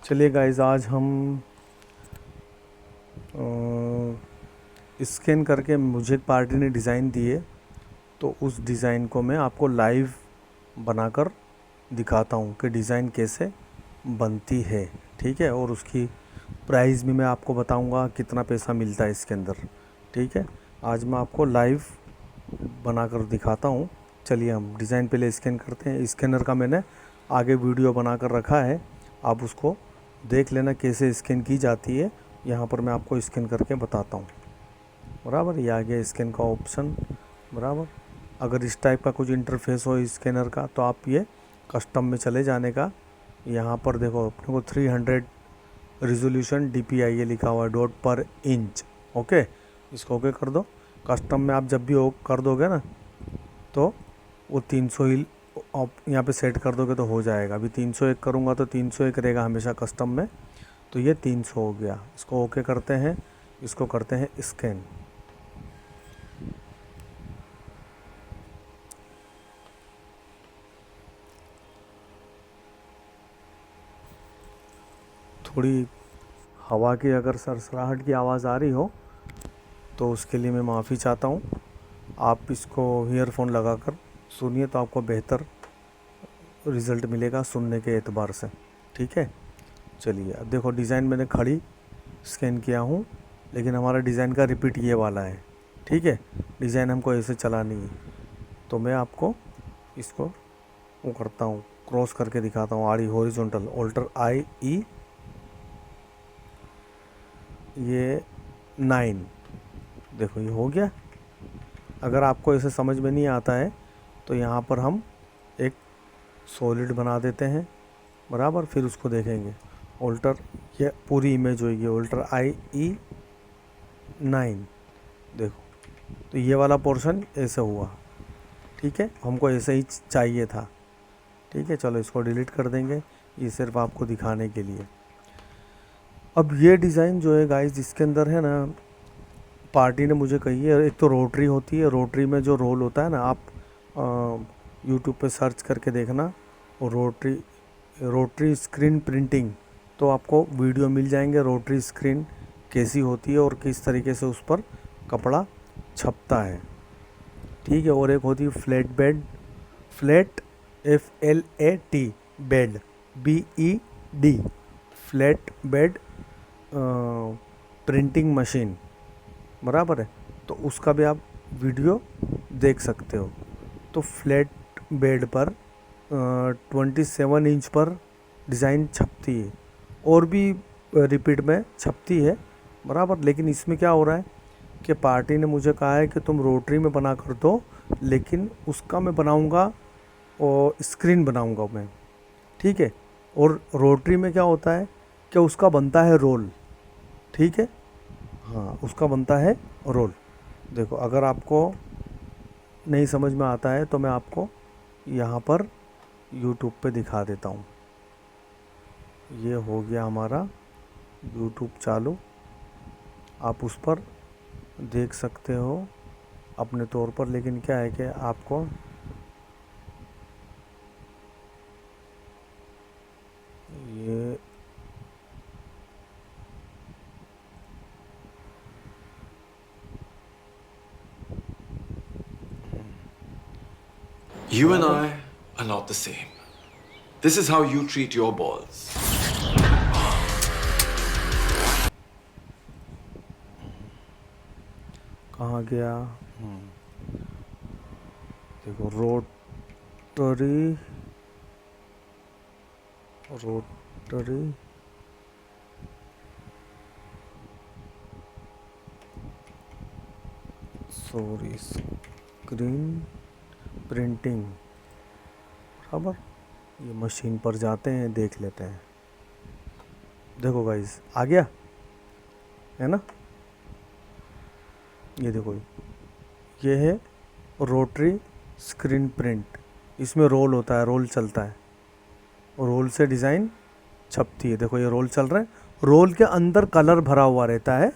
चलिए गाइस, आज हम स्कैन करके मुझे एक पार्टी ने डिज़ाइन दिए, तो उस डिज़ाइन को मैं आपको लाइव बनाकर दिखाता हूँ कि डिज़ाइन कैसे बनती है। ठीक है, और उसकी प्राइस भी मैं आपको बताऊँगा कितना पैसा मिलता है इसके अंदर। ठीक है, आज मैं आपको लाइव बनाकर दिखाता हूँ। चलिए हम डिज़ाइन पहले स्कैन करते हैं। स्कैनर का मैंने आगे वीडियो बनाकर रखा है, आप उसको देख लेना कैसे स्कैन की जाती है। यहाँ पर मैं आपको स्कैन करके बताता हूँ। बराबर, ये आ गया स्कैन का ऑप्शन। बराबर, अगर इस टाइप का कुछ इंटरफेस हो स्कैनर का तो आप ये कस्टम में चले जाने का। यहाँ पर देखो अपने को 300 रिजोल्यूशन DPI ये लिखा हुआ है, डॉट पर इंच। ओके, इसको ओके कर दो। कस्टम में आप जब भी कर दोगे ना तो वो 300 ही आप यहाँ पे सेट कर दोगे तो हो जाएगा। अभी 301 करूँगा तो 301 रहेगा हमेशा कस्टम में, तो ये 300 हो गया। इसको ओके करते हैं, इसको करते हैं स्कैन। थोड़ी हवा की अगर सरसराहट की आवाज़ आ रही हो तो उसके लिए मैं माफ़ी चाहता हूँ। आप इसको ईयरफोन लगाकर सुनिए तो आपको बेहतर रिज़ल्ट मिलेगा सुनने के एतबार से। ठीक है, चलिए अब देखो डिज़ाइन मैंने खड़ी स्कैन किया हूँ, लेकिन हमारा डिज़ाइन का रिपीट ये वाला है। ठीक है, डिज़ाइन हमको ऐसे चलानी है, तो मैं आपको इसको वो करता हूँ, क्रॉस करके दिखाता हूँ। आड़ी हॉरिजॉन्टल ऑल्टर IE ये 9। देखो ये हो गया। अगर आपको ऐसे समझ में नहीं आता है तो यहाँ पर हम एक सॉलिड बना देते हैं। बराबर, फिर उसको देखेंगे ऑल्टर, ये पूरी इमेज होगी ऑल्टर IE 9। देखो, तो ये वाला पोर्शन ऐसे हुआ। ठीक है, हमको ऐसे ही चाहिए था। ठीक है, चलो इसको डिलीट कर देंगे, ये सिर्फ आपको दिखाने के लिए। अब ये डिज़ाइन जो है गाइस, इसके अंदर है ना, पार्टी ने मुझे कही है, एक तो रोटरी होती है। रोटरी में जो रोल होता है ना, आप यूट्यूब पे सर्च करके देखना, और रोटरी स्क्रीन प्रिंटिंग, तो आपको वीडियो मिल जाएंगे रोटरी स्क्रीन कैसी होती है और किस तरीके से उस पर कपड़ा छपता है। ठीक है, और एक होती है flat bed, flat FLAT bed BED, flat bed printing machine. बराबर है, तो उसका भी आप वीडियो देख सकते हो। तो फ्लैट बेड पर 27 इंच पर डिज़ाइन छपती है, और भी रिपीट में छपती है। बराबर, लेकिन इसमें क्या हो रहा है कि पार्टी ने मुझे कहा है कि तुम रोटरी में बना कर दो, लेकिन उसका मैं बनाऊंगा और स्क्रीन बनाऊंगा मैं। ठीक है, और रोटरी में क्या होता है कि उसका बनता है रोल। ठीक है, हाँ, उसका बनता है रोल। देखो, अगर आपको नहीं समझ में आता है तो मैं आपको यहाँ पर YouTube पे दिखा देता हूँ। ये हो गया हमारा YouTube चालू, आप उस पर देख सकते हो अपने तौर पर। लेकिन क्या है कि आपको ये You and I are not the same. This is how you treat your balls. कहाँ गया? देखो, रोटरी सॉरी स्क्रीन प्रिंटिंग। बराबर, ये मशीन पर जाते हैं, देख लेते हैं। देखो गाइस, आ गया है ना। ये देखो, ये है रोटरी स्क्रीन प्रिंट। इसमें रोल होता है, रोल चलता है, और रोल से डिज़ाइन छपती है। देखो ये रोल चल रहा है, रोल के अंदर कलर भरा हुआ रहता है,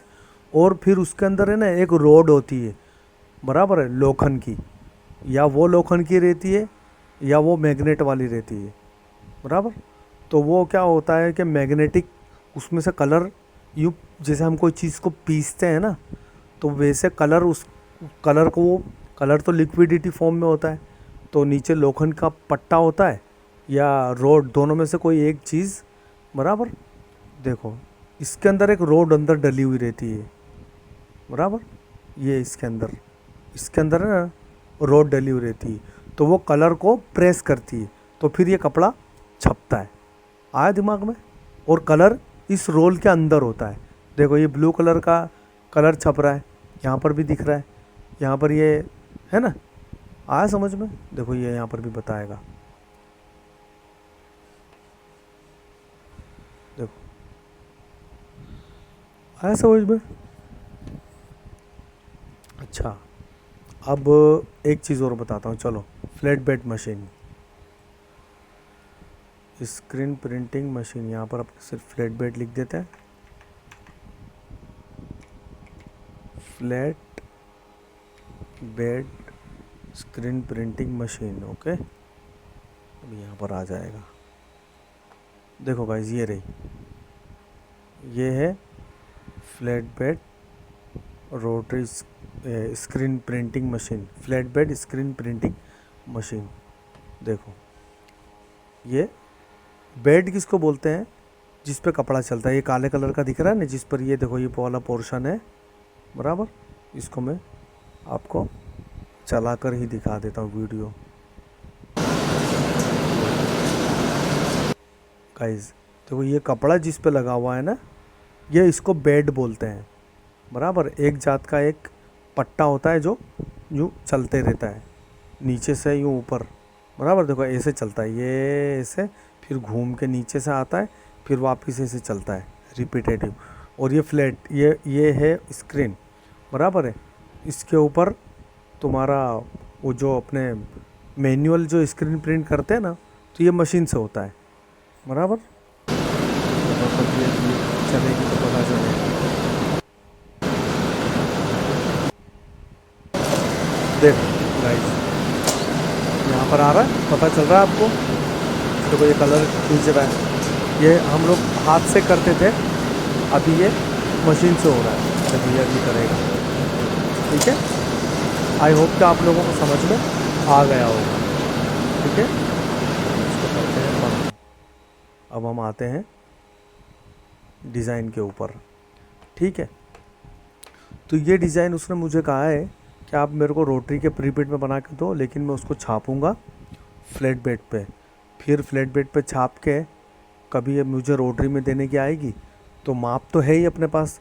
और फिर उसके अंदर है ना एक रोड होती है। बराबर है, लोखंड की, या वो लोखंड की रहती है या वो मैग्नेट वाली रहती है। बराबर, तो वो क्या होता है कि मैग्नेटिक उसमें से कलर यूँ, जैसे हम कोई चीज़ को पीसते हैं ना, तो वैसे कलर उस कलर को, वो कलर तो लिक्विडिटी फॉर्म में होता है, तो नीचे लोखंड का पट्टा होता है या रोड, दोनों में से कोई एक चीज़, बराबर। देखो इसके अंदर एक रोड अंदर डली हुई रहती है, बराबर। ये इसके अंदर है ना रोड डली हुई रहती है, तो वो कलर को प्रेस करती है, तो फिर ये कपड़ा छपता है। आया दिमाग में? और कलर इस रोल के अंदर होता है। देखो ये ब्लू कलर का कलर छप रहा है, यहाँ पर भी दिख रहा है, यहाँ पर ये है ना। आया समझ में? देखो ये यहाँ पर भी बताएगा, देखो आया समझ में? अच्छा, अब एक चीज़ और बताता हूँ, चलो। Flat bed machine, screen printing machine, यहाँ पर आप सिर्फ फ्लैट बेड लिख देते हैं, flat bed screen printing machine, okay. अब यहाँ पर आ जाएगा। देखो गाइस ये रही, ये है flat bed rotary screen printing machine, flat bed screen printing machine. देखो ये बेड किसको बोलते हैं? जिस पे कपड़ा चलता है। ये काले कलर का दिख रहा है ना, जिस पर ये देखो ये वाला पोर्शन है, बराबर। इसको मैं आपको चला कर ही दिखा देता हूँ वीडियो। गाइस देखो ये कपड़ा जिस पे लगा हुआ है ना, ये इसको बेड बोलते हैं, बराबर। एक जात का एक पट्टा होता है जो यूँ चलते रहता है, नीचे से यूँ ऊपर, बराबर। देखो ऐसे चलता है, ये ऐसे, फिर घूम के नीचे से आता है, फिर वापस ऐसे चलता है, रिपीटेटिव। और ये फ्लैट, ये है स्क्रीन, बराबर है। इसके ऊपर तुम्हारा वो जो अपने मैनुअल जो स्क्रीन प्रिंट करते हैं ना, तो ये मशीन से होता है, बराबर। तो ये चलेगी तो पता चलेगा। देखो गाइस यहाँ पर आ रहा है, पता चल रहा है आपको? देखो ये कलर खींच रहा है, ये हम लोग हाथ से करते थे, अभी ये मशीन से हो रहा है। देखो ये अभी करेगा, ठीक है। आई होप कि आप लोगों को समझ में आ गया होगा, ठीक है। इसको करते हैं बंद। अब हम आते हैं डिज़ाइन के ऊपर, ठीक है। तो ये डिज़ाइन उसने मुझे कहा है कि आप मेरे को रोटरी के प्रीप्रिंट में बना के दो, लेकिन मैं उसको छापूंगा फ्लैट बेड पे। फिर फ्लैट बेड पे छाप के कभी ये मुझे रोटरी में देने की आएगी, तो माप तो है ही अपने पास,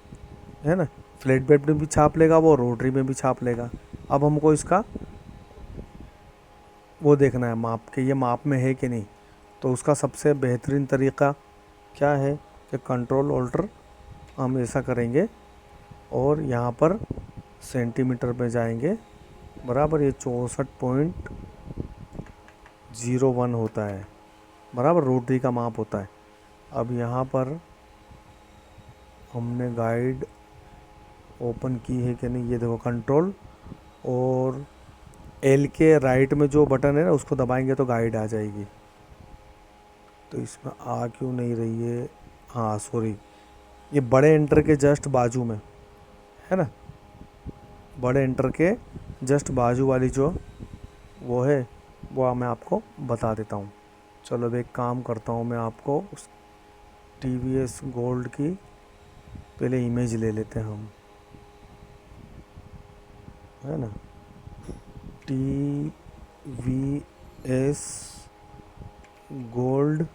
है ना। फ्लैट बेड में भी छाप लेगा वो, रोटरी में भी छाप लेगा। अब हमको इसका वो देखना है माप के, ये माप में है कि नहीं। तो उसका सबसे बेहतरीन तरीका क्या है कि कंट्रोल ऑल्टर हम ऐसा करेंगे और यहाँ पर सेंटीमीटर में जाएंगे, बराबर। ये 64.01 होता है, बराबर, रोटरी का माप होता है। अब यहाँ पर हमने गाइड ओपन की है कि नहीं, ये देखो कंट्रोल और एल के राइट में जो बटन है ना, उसको दबाएंगे तो गाइड आ जाएगी। तो इसमें आ क्यों नहीं रही है? हाँ सॉरी, ये बड़े एंटर के जस्ट बाजू में है ना, बड़े एंटर के जस्ट बाजू वाली जो वो है, वो मैं आपको बता देता हूँ। चलो अब एक काम करता हूँ, मैं आपको उस TVS गोल्ड की पहले इमेज ले लेते हैं हम, है ना। TVS गोल्ड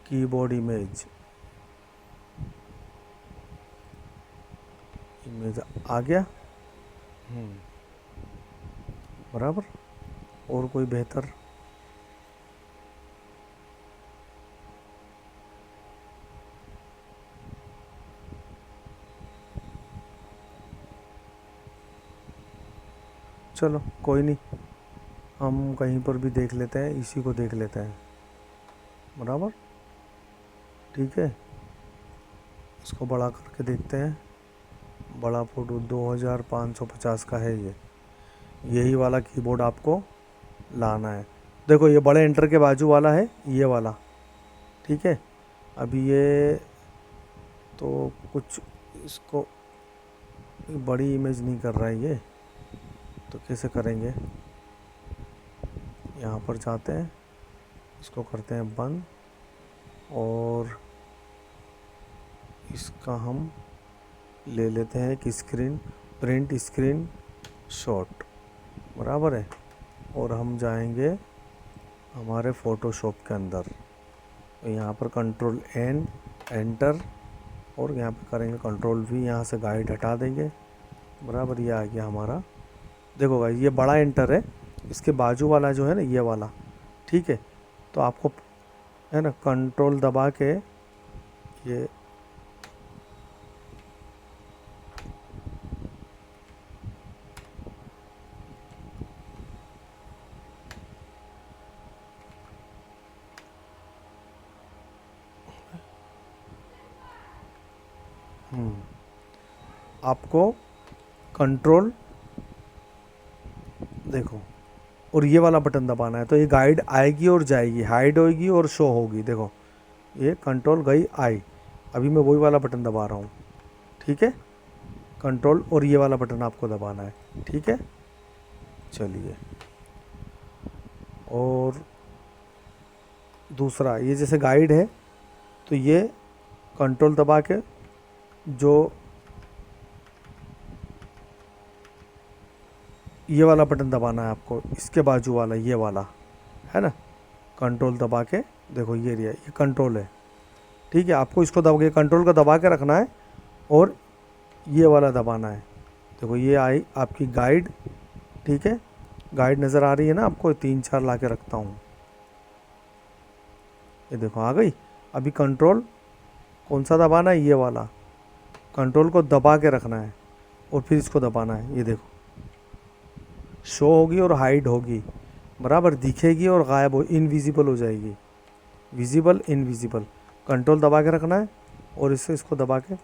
कीबोर्ड इमेज आ गया, बराबर। और कोई बेहतर? चलो कोई नहीं, हम कहीं पर भी देख लेते हैं, इसी को देख लेते हैं, बराबर, ठीक है। इसको बड़ा करके देखते हैं, बड़ा फोटो 2550 का है ये, यही वाला कीबोर्ड आपको लाना है। देखो ये बड़े एंटर के बाजू वाला है, ये वाला, ठीक है। अभी ये तो कुछ इसको बड़ी इमेज नहीं कर रहा है ये, तो कैसे करेंगे? यहाँ पर जाते हैं, इसको करते हैं बंद, और इसका हम ले लेते हैं कि स्क्रीन प्रिंट स्क्रीन शॉट, बराबर है। और हम जाएंगे हमारे फ़ोटोशॉप के अंदर, तो यहाँ पर कंट्रोल एन एंटर, और यहाँ पे करेंगे कंट्रोल वी, यहाँ से गाइड हटा देंगे, बराबर। ये आ गया हमारा। देखो भाई ये बड़ा एंटर है, इसके बाजू वाला जो है ना ये वाला, ठीक है। तो आपको है ना कंट्रोल दबा के ये आपको कंट्रोल देखो और ये वाला बटन दबाना है, तो ये गाइड आएगी और जाएगी, हाइड होगी और शो होगी। देखो ये कंट्रोल गई आई, अभी मैं वही वाला बटन दबा रहा हूँ, ठीक है। कंट्रोल और ये वाला बटन आपको दबाना है, ठीक है। चलिए, और दूसरा ये जैसे गाइड है, तो ये कंट्रोल दबा के जो ये वाला बटन दबाना है आपको, इसके बाजू वाला ये वाला है ना, कंट्रोल दबा के देखो ये रिया, ये कंट्रोल है, ठीक है। आपको इसको दबा के कंट्रोल को दबा के रखना है और ये वाला दबाना है। देखो ये आई आपकी गाइड, ठीक है। गाइड नज़र आ रही है ना आपको, 3-4 ला के रखता हूँ, ये देखो आ गई। अभी कंट्रोल कौन सा दबाना है? ये वाला कंट्रोल को दबा के रखना है और फिर इसको दबाना है, ये देखो शो होगी और हाइड होगी, बराबर, दिखेगी और गायब हो, इनविजिबल हो जाएगी, विजिबल इनविजिबल। कंट्रोल दबा के रखना है और इससे इसको दबा के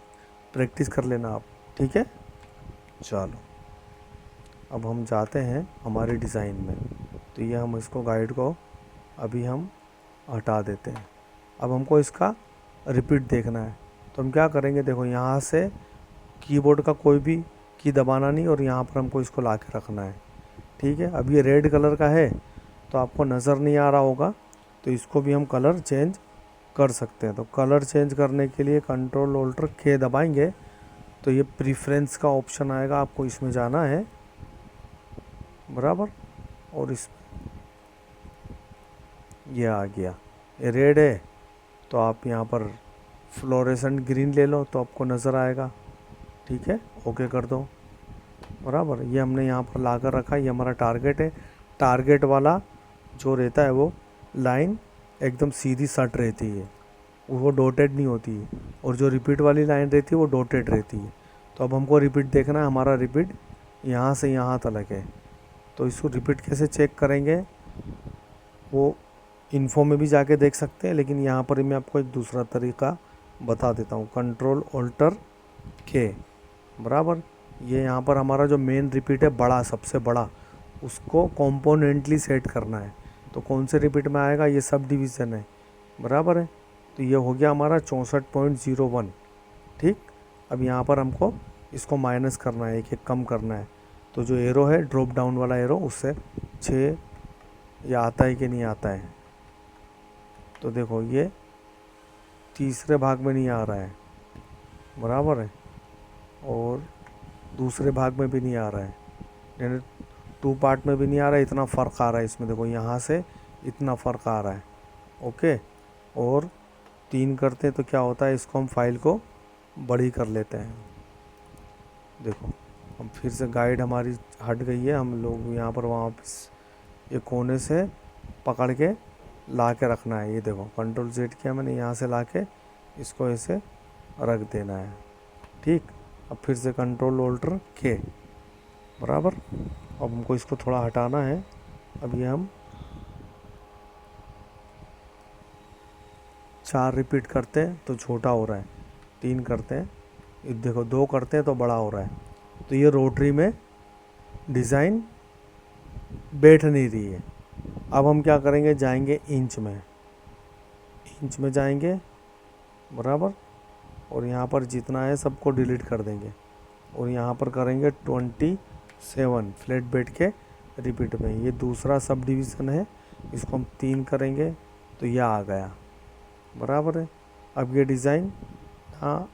प्रैक्टिस कर लेना आप, ठीक है। चलो अब हम जाते हैं हमारे डिज़ाइन में, तो ये हम इसको गाइड को अभी हम हटा देते हैं। अब हमको इसका रिपीट देखना है, तो हम क्या करेंगे? देखो यहाँ से कीबोर्ड का कोई भी की दबाना नहीं और यहाँ पर हमको इसको ला के रखना है, ठीक है। अब ये रेड कलर का है तो आपको नज़र नहीं आ रहा होगा, तो इसको भी हम कलर चेंज कर सकते हैं। तो कलर चेंज करने के लिए कंट्रोल ऑल्टर के दबाएंगे तो ये प्रीफरेंस का ऑप्शन आएगा, आपको इसमें जाना है, बराबर। और इस ये आ गया, ये रेड है तो आप यहाँ पर फ्लोरेसेंट ग्रीन ले लो तो आपको नज़र आएगा, ठीक है। ओके कर दो, बराबर। ये हमने यहाँ पर ला कर रखा है, ये हमारा टारगेट है। टारगेट वाला जो रहता है वो लाइन एकदम सीधी सट रहती है, वो डॉटेड नहीं होती है, और जो रिपीट वाली लाइन रहती है वो डॉटेड रहती है। तो अब हमको रिपीट देखना है, हमारा रिपीट यहाँ से यहाँ तक है, तो इसको रिपीट कैसे चेक करेंगे वो इन्फो में भी जाके देख सकते हैं, लेकिन यहाँ पर मैं आपको एक दूसरा तरीका बता देता हूँ। कंट्रोल ऑल्टर के, बराबर। ये यहाँ पर हमारा जो मेन रिपीट है बड़ा, सबसे बड़ा, उसको कॉम्पोनेंटली सेट करना है। तो कौन से रिपीट में आएगा? ये सब डिवीज़न है, बराबर है। तो ये हो गया हमारा 64.01, ठीक। अब यहाँ पर हमको इसको माइनस करना है, एक एक कम करना है। तो जो एरो है ड्रॉप डाउन वाला एरो, उससे 6 ये आता है कि नहीं आता है। तो देखो ये तीसरे भाग में नहीं आ रहा है, बराबर है, और दूसरे भाग में भी नहीं आ रहा है, यानी 2 पार्ट में भी नहीं आ रहा है। इतना फ़र्क आ रहा है इसमें, देखो यहाँ से इतना फ़र्क आ रहा है, ओके। और 3 करते हैं तो क्या होता है, इसको हम फाइल को बड़ी कर लेते हैं। देखो हम फिर से गाइड हमारी हट गई है, हम लोग यहाँ पर वापस ये कोने से पकड़ के ला के रखना है। ये देखो कंट्रोल जेड किया मैंने, यहाँ से ला के इसको ऐसे रख देना है, ठीक। अब फिर से कंट्रोल ऑल्टर के, बराबर। अब हमको इसको थोड़ा हटाना है। अब ये हम 4 रिपीट करते हैं तो छोटा हो रहा है, 3 करते हैं, ये देखो 2 करते हैं तो बड़ा हो रहा है। तो ये रोटरी में डिज़ाइन बैठ नहीं रही है। अब हम क्या करेंगे, जाएंगे इंच में, इंच में जाएंगे बराबर, और यहाँ पर जितना है सबको डिलीट कर देंगे और यहाँ पर करेंगे 27 फ्लैट बेड के रिपीट में। ये दूसरा सब डिवीज़न है, इसको हम 3 करेंगे तो यह आ गया बराबर है। अब ये डिज़ाइन ना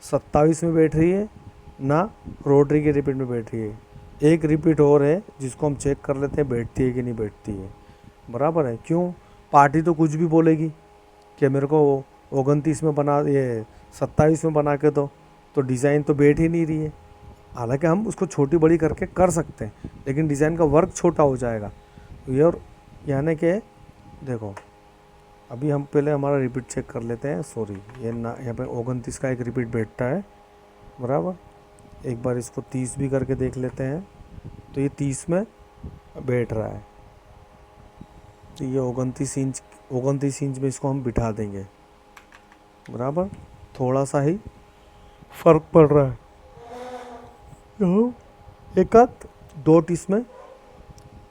27 में बैठ रही है ना रोटरी के रिपीट में बैठ रही है। एक रिपीट और है जिसको हम चेक कर लेते हैं बैठती है कि नहीं बैठती है बराबर है। क्यों, पार्टी तो कुछ भी बोलेगी कि मेरे को 29 में बना, ये 27 में बना के तो डिज़ाइन तो बैठ ही नहीं रही है। हालांकि हम उसको छोटी बड़ी करके कर सकते हैं लेकिन डिज़ाइन का वर्क छोटा हो जाएगा। तो ये और यानी कि देखो अभी हम पहले हमारा रिपीट चेक कर लेते हैं। सॉरी, ये ना यहाँ पे 29 का एक रिपीट बैठता है बराबर। एक बार इसको 30 भी करके देख लेते हैं तो ये 30 में बैठ रहा है। तो ये 29 इंच में इसको हम बिठा देंगे बराबर। थोड़ा सा ही फर्क पड़ रहा है, एक आध 2 इसमें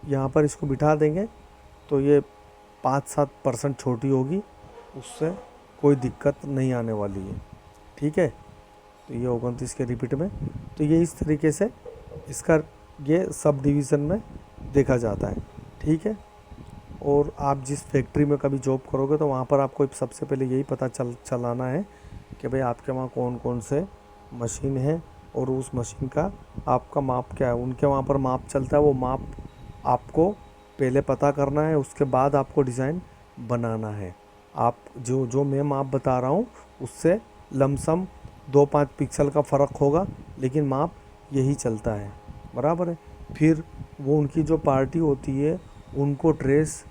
यहाँ पर इसको बिठा देंगे तो ये 5-7% छोटी होगी, उससे कोई दिक्कत नहीं आने वाली है। ठीक है, तो ये 29 के रिपीट में, तो ये इस तरीके से इसका ये सब डिवीज़न में देखा जाता है। ठीक है, और आप जिस फैक्ट्री में कभी जॉब करोगे तो वहाँ पर आपको सबसे पहले यही पता चलाना है कि भाई आपके वहाँ कौन कौन से मशीन है और उस मशीन का आपका माप क्या है। उनके वहाँ पर माप चलता है, वो माप आपको पहले पता करना है, उसके बाद आपको डिज़ाइन बनाना है। आप जो मैं माप बता रहा हूँ उससे लमसम 2-5 पिक्सल का फ़र्क होगा लेकिन माप यही चलता है बराबर है। फिर वो उनकी जो पार्टी होती है उनको ड्रेस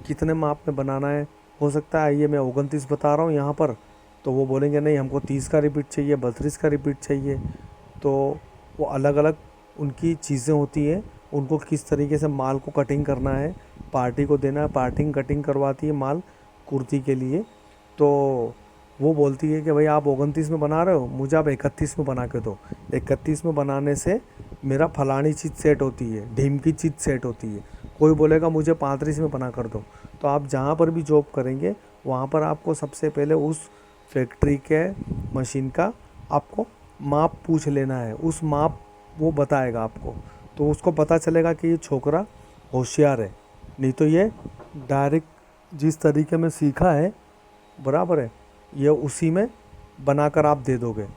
कितने माप में बनाना है, हो सकता है ये मैं 29 बता रहा हूँ यहाँ पर तो वो बोलेंगे नहीं हमको 30 का रिपीट चाहिए, 32 का रिपीट चाहिए। तो वो अलग अलग उनकी चीज़ें होती हैं, उनको किस तरीके से माल को कटिंग करना है, पार्टी को देना है। पार्टी कटिंग करवाती है माल कुर्ती के लिए, तो वो बोलती है कि भाई आप 29 में बना रहे हो, मुझे आप 31 में बना के दो। 31 में बनाने से मेरा फलानी चीज़ सेट होती है, ढीम की चीज़ सेट होती है। कोई बोलेगा मुझे 35 में बना कर दो। तो आप जहाँ पर भी जॉब करेंगे वहाँ पर आपको सबसे पहले उस फैक्ट्री के मशीन का आपको माप पूछ लेना है, उस माप वो बताएगा आपको, तो उसको पता चलेगा कि ये छोकरा होशियार है। नहीं तो ये डायरेक्ट जिस तरीके में सीखा है बराबर है, ये उसी में बनाकर आप दे दोगे।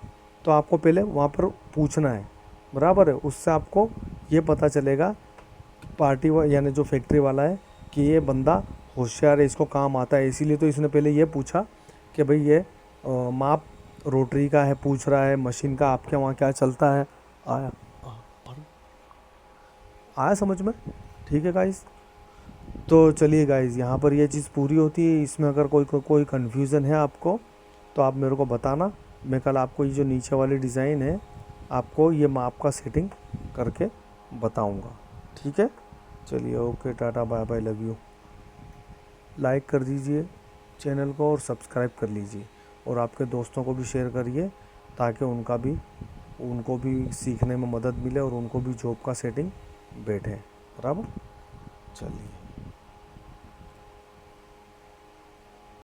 तो आपको पहले वहाँ पर पूछना है बराबर है, उससे आपको ये पता चलेगा पार्टी यानी जो फैक्ट्री वाला है कि ये बंदा होशियार है, इसको काम आता है। इसीलिए तो इसने पहले ये पूछा कि भाई ये माप रोटरी का है, पूछ रहा है मशीन का आपके वहाँ क्या चलता है। आया समझ में? ठीक है गाइस, तो चलिए गाइस यहाँ पर ये चीज़ पूरी होती है। इसमें अगर कोई कन्फ्यूज़न है आपको तो आप मेरे को बताना, मैं कल आपको ये जो नीचे वाली डिज़ाइन है आपको ये माप का सेटिंग करके बताऊंगा। ठीक है, चलिए okay, ta-ta bye bye, love you. Like कर दीजिए चैनल को और सब्सक्राइब कर लीजिए और आपके दोस्तों को भी शेयर करिए ताकि उनको भी सीखने में मदद मिले और उनको भी जॉब का सेटिंग बैठे बराबर। चलिए।